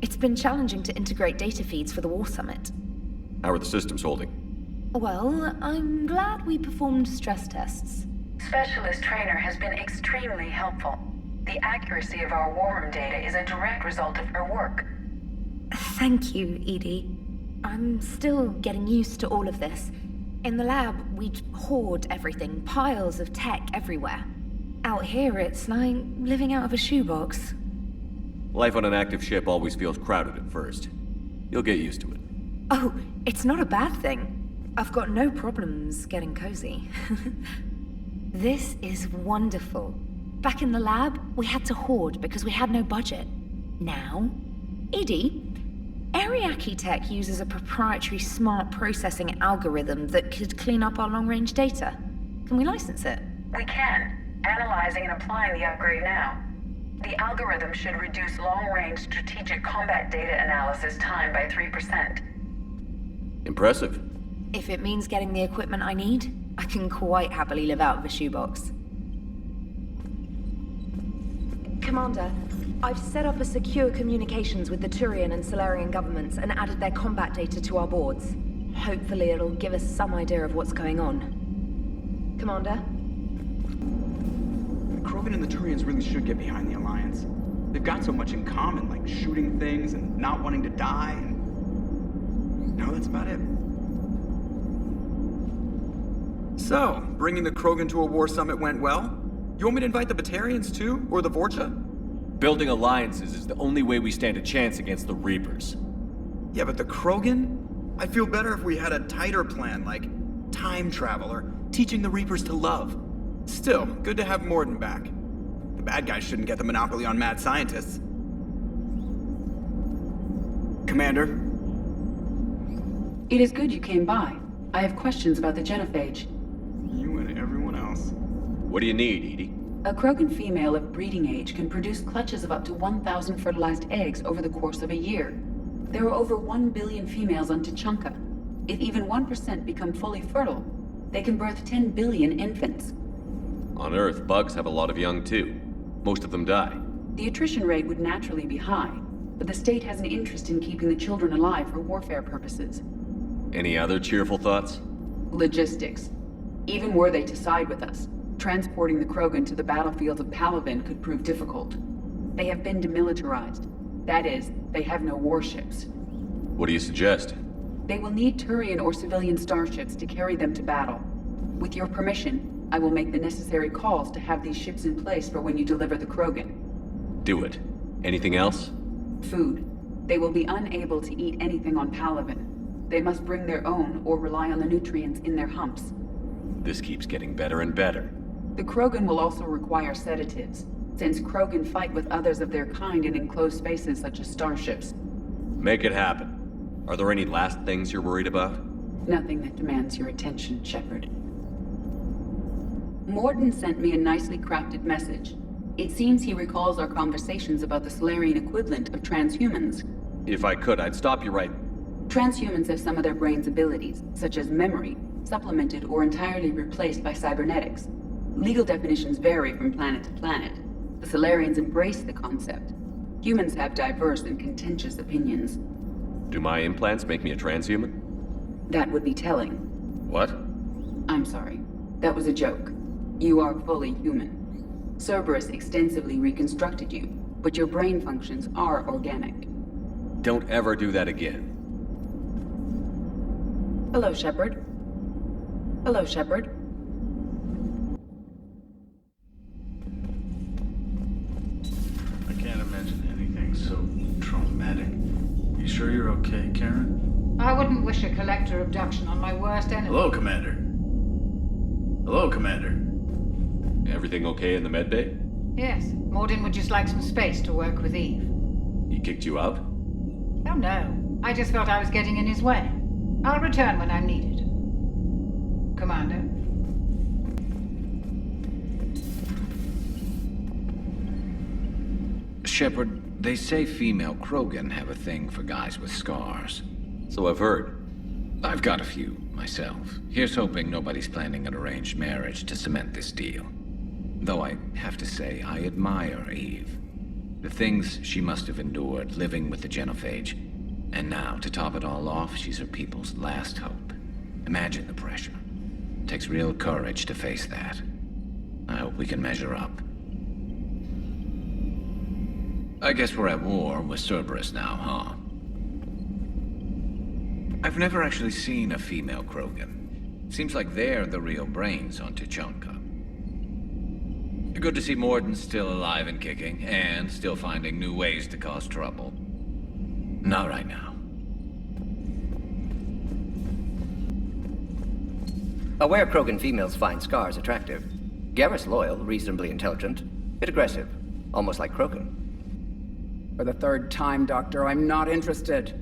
It's been challenging to integrate data feeds for the War Summit. How are the systems holding? Well, I'm glad we performed stress tests. Specialist Trainer has been extremely helpful. The accuracy of our war room data is a direct result of her work. Thank you, Edie. I'm still getting used to all of this. In the lab, we'd hoard everything, piles of tech everywhere. Out here, it's like living out of a shoebox. Life on an active ship always feels crowded at first. You'll get used to it. Oh, it's not a bad thing. I've got no problems getting cozy. This is wonderful. Back in the lab, we had to hoard because we had no budget. Now, Edie, Ariake Tech uses a proprietary smart processing algorithm that could clean up our long-range data. Can we license it? We can. Analyzing and applying the upgrade now. The algorithm should reduce long-range strategic combat data analysis time by 3%. Impressive. If it means getting the equipment I need, I can quite happily live out of a shoebox. Commander, I've set up a secure communications with the Turian and Salarian governments and added their combat data to our boards. Hopefully it'll give us some idea of what's going on. Commander? The Krogan and the Turians really should get behind the Alliance. They've got so much in common, like shooting things and not wanting to die, and... no, that's about it. So, bringing the Krogan to a war summit went well? You want me to invite the Batarians too? Or the Vorcha? Building alliances is the only way we stand a chance against the Reapers. Yeah, but the Krogan? I'd feel better if we had a tighter plan, like time travel or teaching the Reapers to love. Still, good to have Morden back. The bad guys shouldn't get the monopoly on mad scientists. Commander? It is good you came by. I have questions about the genophage. You and everyone else. What do you need, Edie? A Krogan female of breeding age can produce clutches of up to 1,000 fertilized eggs over the course of a year. There are over 1 billion females on Tuchanka. If even 1% become fully fertile, they can birth 10 billion infants. On Earth, bugs have a lot of young too. Most of them die. The attrition rate would naturally be high, but the state has an interest in keeping the children alive for warfare purposes. Any other cheerful thoughts? Logistics. Even were they to side with us, transporting the Krogan to the battlefields of Palaven could prove difficult. They have been demilitarized. That is, they have no warships. What do you suggest? They will need Turian or civilian starships to carry them to battle. With your permission, I will make the necessary calls to have these ships in place for when you deliver the Krogan. Do it. Anything else? Food. They will be unable to eat anything on Palaven. They must bring their own or rely on the nutrients in their humps. This keeps getting better and better. The Krogan will also require sedatives, since Krogan fight with others of their kind in enclosed spaces such as starships. Make it happen. Are there any last things you're worried about? Nothing that demands your attention, Shepard. Morden sent me a nicely crafted message. It seems he recalls our conversations about the Salarian equivalent of transhumans. If I could, I'd stop you right... Transhumans have some of their brain's abilities, such as memory, supplemented or entirely replaced by cybernetics. Legal definitions vary from planet to planet. The Salarians embrace the concept. Humans have diverse and contentious opinions. Do my implants make me a transhuman? That would be telling. What? I'm sorry. That was a joke. You are fully human. Cerberus extensively reconstructed you, but your brain functions are organic. Don't ever do that again. Hello, Shepard. Hello, Shepard. I can't imagine anything so traumatic. You sure you're okay, Karen? I wouldn't wish a collector abduction on my worst enemy. Hello, Commander. Hello, Commander. Everything okay in the med bay? Yes, Mordin would just like some space to work with Eve. He kicked you out? Oh no, I just felt I was getting in his way. I'll return when I'm needed. Commander. Shepard, they say female Krogan have a thing for guys with scars. So I've heard. I've got a few, myself. Here's hoping nobody's planning an arranged marriage to cement this deal. Though I have to say, I admire Eve. The things she must have endured living with the genophage. And now, to top it all off, she's her people's last hope. Imagine the pressure. It takes real courage to face that. I hope we can measure up. I guess we're at war with Cerberus now, huh? I've never actually seen a female Krogan. Seems like they're the real brains on Tuchanka. Good to see Morden's still alive and kicking, and still finding new ways to cause trouble. Not right now. Aware Krogan females find scars attractive. Garrus loyal, reasonably intelligent, bit aggressive, almost like Krogan. For the third time, Doctor, I'm not interested.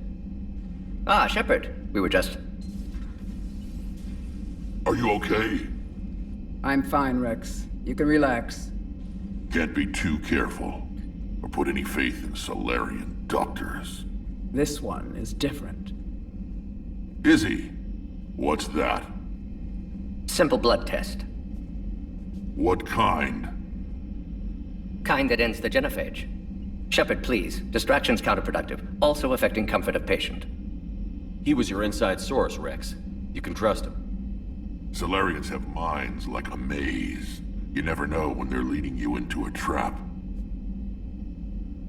Ah, Shepard. We were just... Are you okay? I'm fine, Rex. You can relax. Can't be too careful, or put any faith in Salarian doctors. This one is different. Is he? What's that? Simple blood test. What kind? Kind that ends the genophage. Shepard, please. Distraction's counterproductive, also affecting comfort of patient. He was your inside source, Rex. You can trust him. Salarians have minds like a maze. You never know when they're leading you into a trap.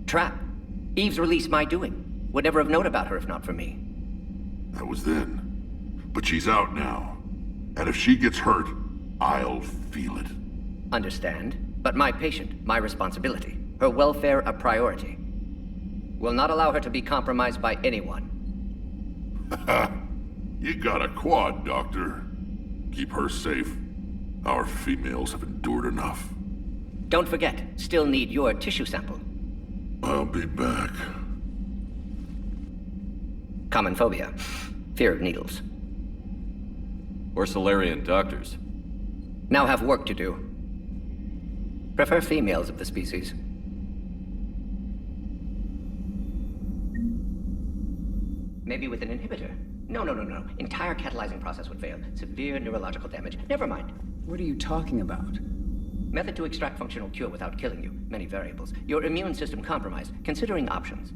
Trap? Eve's release my doing. Would never have known about her if not for me. That was then. But she's out now. And if she gets hurt, I'll feel it. Understand. But my patient, my responsibility. Her welfare a priority. Will not allow her to be compromised by anyone. You got a quad, Doctor. Keep her safe. Our females have endured enough. Don't forget, still need your tissue sample. I'll be back. Common phobia. Fear of needles. Or Salarian doctors. Now have work to do. Prefer females of the species. Maybe with an inhibitor. No. Entire catalyzing process would fail. Severe neurological damage. Never mind. What are you talking about? Method to extract functional cure without killing you. Many variables. Your immune system compromised. Considering options.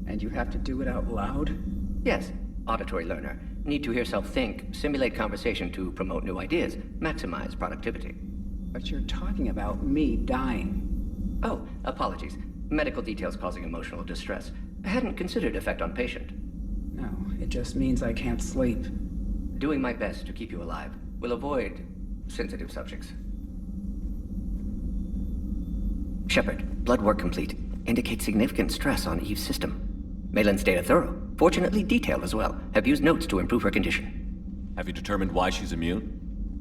And you have to do it out loud? Yes. Auditory learner. Need to hear self think, simulate conversation to promote new ideas, maximize productivity. But you're talking about me dying. Oh, apologies. Medical details causing emotional distress. I hadn't considered effect on patient. No, it just means I can't sleep. Doing my best to keep you alive. Will avoid sensitive subjects. Shepard, blood work complete. Indicates significant stress on Eve's system. Malin's data thorough. Fortunately detailed as well. Have used notes to improve her condition. Have you determined why she's immune?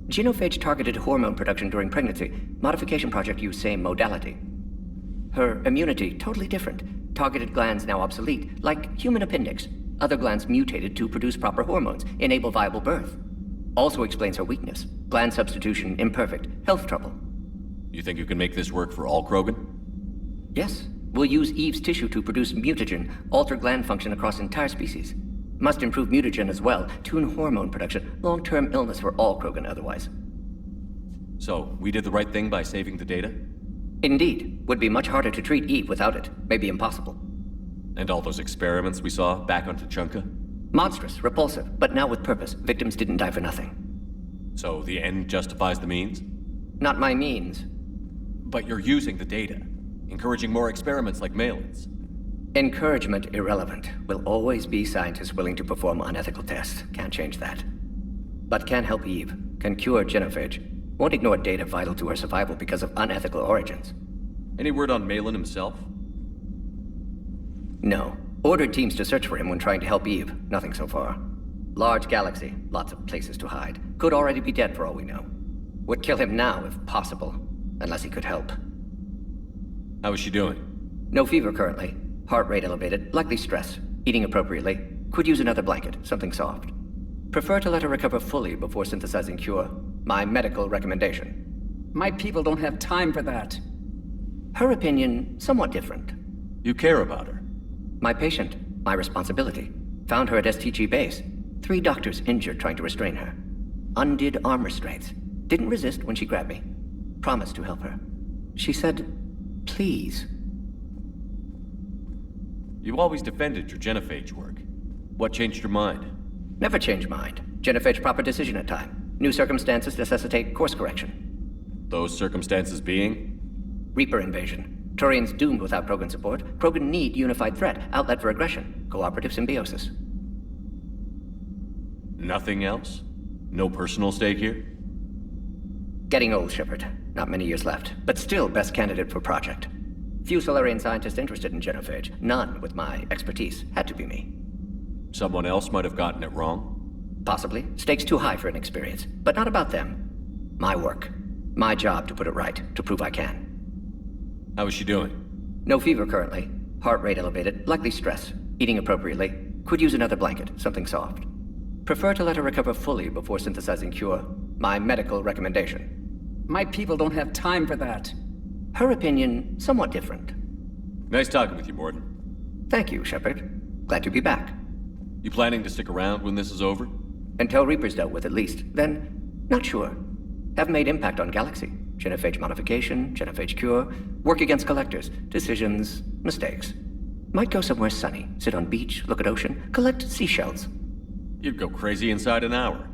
Genophage targeted hormone production during pregnancy. Modification project used same modality. Her immunity, totally different. Targeted glands now obsolete, like human appendix. Other glands mutated to produce proper hormones, enable viable birth. Also explains her weakness. Gland substitution imperfect. Health trouble. You think you can make this work for all Krogan? Yes. We'll use Eve's tissue to produce mutagen, alter gland function across entire species. Must improve mutagen as well, tune hormone production, long-term illness for all Krogan otherwise. So, we did the right thing by saving the data? Indeed. Would be much harder to treat Eve without it. Maybe impossible. And all those experiments we saw back on Tuchanka? Monstrous, repulsive, but now with purpose. Victims didn't die for nothing. So the end justifies the means? Not my means. But you're using the data, encouraging more experiments like Malin's. Encouragement irrelevant. Will always be scientists willing to perform unethical tests. Can't change that. But can help Eve. can cure genophage. Won't ignore data vital to her survival because of unethical origins. Any word on Malin himself? No. Ordered teams to search for him when trying to help Eve. Nothing so far. Large galaxy, lots of places to hide. Could already be dead for all we know. Would kill him now if possible, unless he could help. How is she doing? No fever currently. Heart rate elevated, likely stress. Eating appropriately. Could use another blanket, something soft. Prefer to let her recover fully before synthesizing cure. My medical recommendation. My people don't have time for that. Her opinion, somewhat different. You care about her? My patient, my responsibility. Found her at STG base. 3 doctors injured trying to restrain her. Undid arm restraints. Didn't resist when she grabbed me. Promised to help her. She said, please. You always defended your genophage work. What changed your mind? Never change mind. Genophage proper decision at time. New circumstances necessitate course correction. Those circumstances being? Reaper invasion. Turians doomed without Krogan support. Krogan need unified threat, outlet for aggression, cooperative symbiosis. Nothing else? No personal stake here? Getting old, Shepard. Not many years left, but still best candidate for project. Few Salarian scientists interested in genophage. None with my expertise. Had to be me. Someone else might have gotten it wrong? Possibly. Stakes too high for inexperience. But not about them. My work. My job to put it right, to prove I can. How is she doing? No fever currently. Heart rate elevated, likely stress. Eating appropriately. Could use another blanket, something soft. Prefer to let her recover fully before synthesizing cure. My medical recommendation. My people don't have time for that. Her opinion, somewhat different. Nice talking with you, Morden. Thank you, Shepard. Glad to be back. You planning to stick around when this is over? Until Reaper's dealt with, at least. Then, not sure. Have made impact on Galaxy. Genophage modification, genophage cure, work against collectors, decisions, mistakes. Might go somewhere sunny, sit on beach, look at ocean, collect seashells. You'd go crazy inside an hour.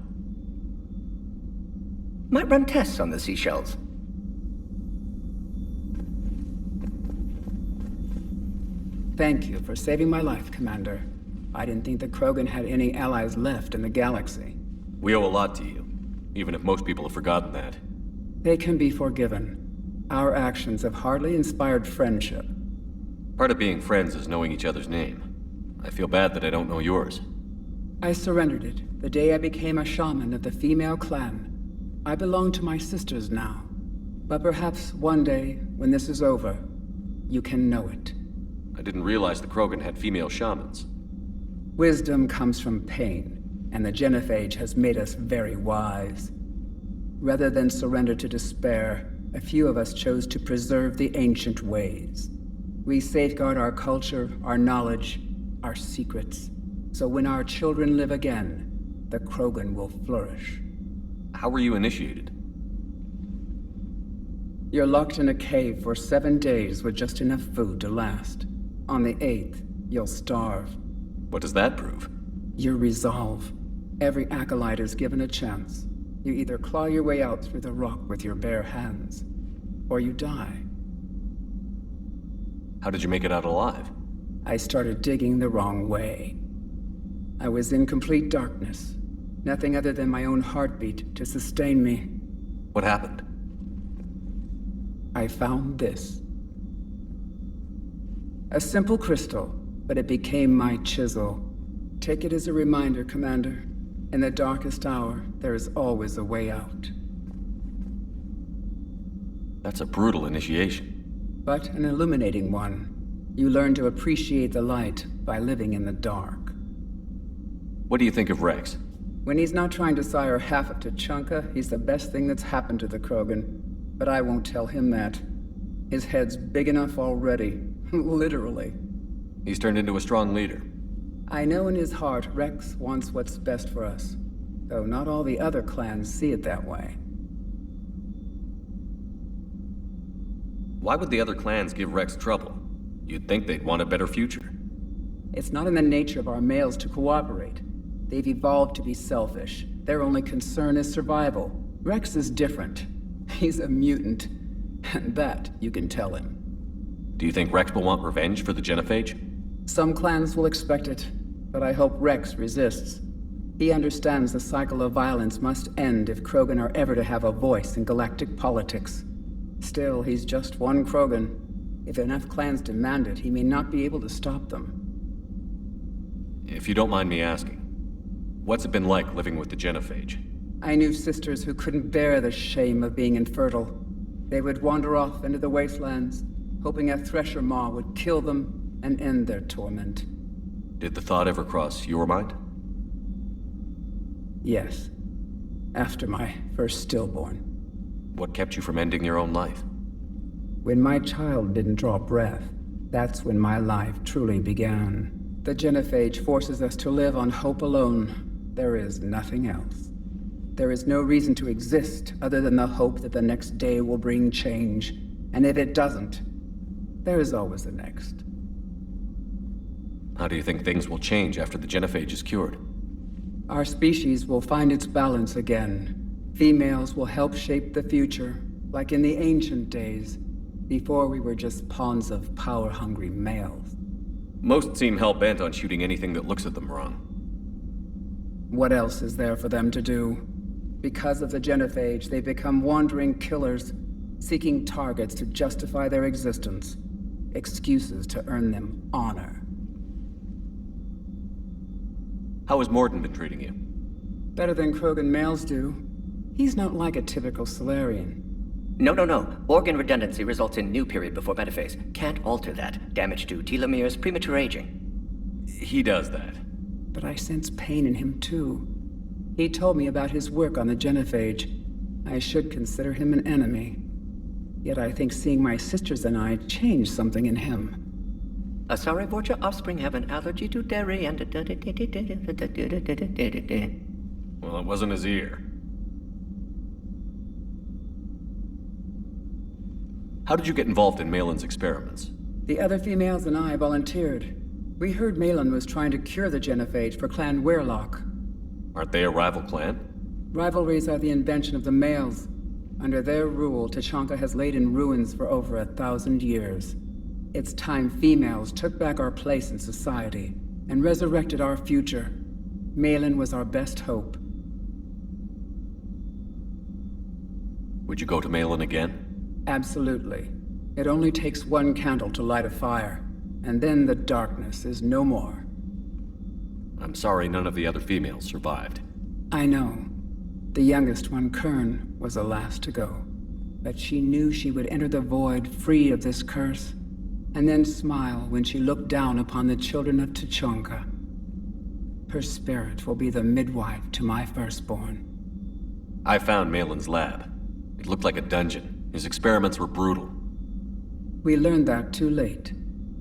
Might run tests on the seashells. Thank you for saving my life, Commander. I didn't think the Krogan had any allies left in the galaxy. We owe a lot to you, even if most people have forgotten that. They can be forgiven. Our actions have hardly inspired friendship. Part of being friends is knowing each other's name. I feel bad that I don't know yours. I surrendered it the day I became a shaman of the female clan. I belong to my sisters now. But perhaps one day, when this is over, you can know it. I didn't realize the Krogan had female shamans. Wisdom comes from pain, and the genophage has made us very wise. Rather than surrender to despair, a few of us chose to preserve the ancient ways. We safeguard our culture, our knowledge, our secrets. So when our children live again, the Krogan will flourish. How were you initiated? You're locked in a cave for 7 days with just enough food to last. On the 8th, you'll starve. What does that prove? Your resolve. Every acolyte is given a chance. You either claw your way out through the rock with your bare hands, or you die. How did you make it out alive? I started digging the wrong way. I was in complete darkness. Nothing other than my own heartbeat to sustain me. What happened? I found this. A simple crystal, but it became my chisel. Take it as a reminder, Commander. In the darkest hour, there is always a way out. That's a brutal initiation. But an illuminating one. You learn to appreciate the light by living in the dark. What do you think of Rex? When he's not trying to sire half of Tuchanka, he's the best thing that's happened to the Krogan. But I won't tell him that. His head's big enough already. Literally. He's turned into a strong leader. I know in his heart Rex wants what's best for us. Though not all the other clans see it that way. Why would the other clans give Rex trouble? You'd think they'd want a better future. It's not in the nature of our males to cooperate. They've evolved to be selfish. Their only concern is survival. Rex is different. He's a mutant. And that you can tell him. Do you think Rex will want revenge for the genophage? Some clans will expect it, but I hope Rex resists. He understands the cycle of violence must end if Krogan are ever to have a voice in galactic politics. Still, he's just one Krogan. If enough clans demand it, he may not be able to stop them. If you don't mind me asking, what's it been like living with the genophage? I knew sisters who couldn't bear the shame of being infertile. They would wander off into the wastelands, hoping a Thresher Maw would kill them and end their torment. Did the thought ever cross your mind? Yes. After my first stillborn. What kept you from ending your own life? When my child didn't draw breath, that's when my life truly began. The genophage forces us to live on hope alone. There is nothing else. There is no reason to exist other than the hope that the next day will bring change. And if it doesn't, there is always the next. How do you think things will change after the genophage is cured? Our species will find its balance again. Females will help shape the future, like in the ancient days, before we were just pawns of power-hungry males. Most seem hell-bent on shooting anything that looks at them wrong. What else is there for them to do? Because of the genophage, they become wandering killers, seeking targets to justify their existence, excuses to earn them honor. How has Morden been treating you? Better than Krogan males do. He's not like a typical Salarian. No. Organ redundancy results in new period before metaphase. Can't alter that. Damage to telomeres, premature aging. He does that. But I sense pain in him too. He told me about his work on the genophage. I should consider him an enemy. Yet I think seeing my sisters and I changed something in him. Asari Vorcha offspring have an allergy to dairy and... Well, it wasn't his ear. How did you get involved in Malin's experiments? The other females and I volunteered. We heard Malin was trying to cure the genophage for Clan Weirlock. Aren't they a rival clan? Rivalries are the invention of the males. Under their rule, Tachanka has laid in ruins for over 1,000 years. It's time females took back our place in society and resurrected our future. Malin was our best hope. Would you go to Malin again? Absolutely. It only takes one candle to light a fire, and then the darkness is no more. I'm sorry none of the other females survived. I know. The youngest one, Kern, was the last to go. But she knew she would enter the void free of this curse, and then smile when she looked down upon the children of Tachanka. Her spirit will be the midwife to my firstborn. I found Malin's lab. It looked like a dungeon. His experiments were brutal. We learned that too late.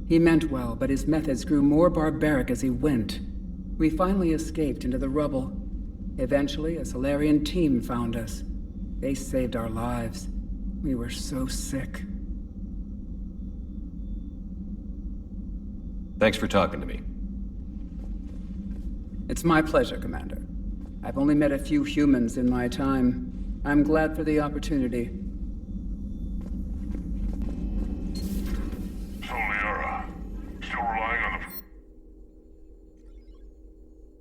He meant well, but his methods grew more barbaric as he went. We finally escaped into the rubble. Eventually, a Salarian team found us. They saved our lives. We were so sick. Thanks for talking to me. It's my pleasure, Commander. I've only met a few humans in my time. I'm glad for the opportunity. So, Liara, still relying on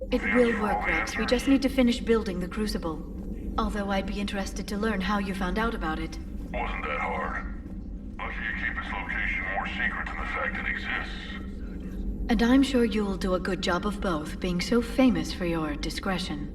the... It will work, Rex. We just need to finish building the Crucible. Although I'd be interested to learn how you found out about it. Wasn't that hard. Lucky you keep its location more secret than the fact it exists. And I'm sure you'll do a good job of both, being so famous for your discretion.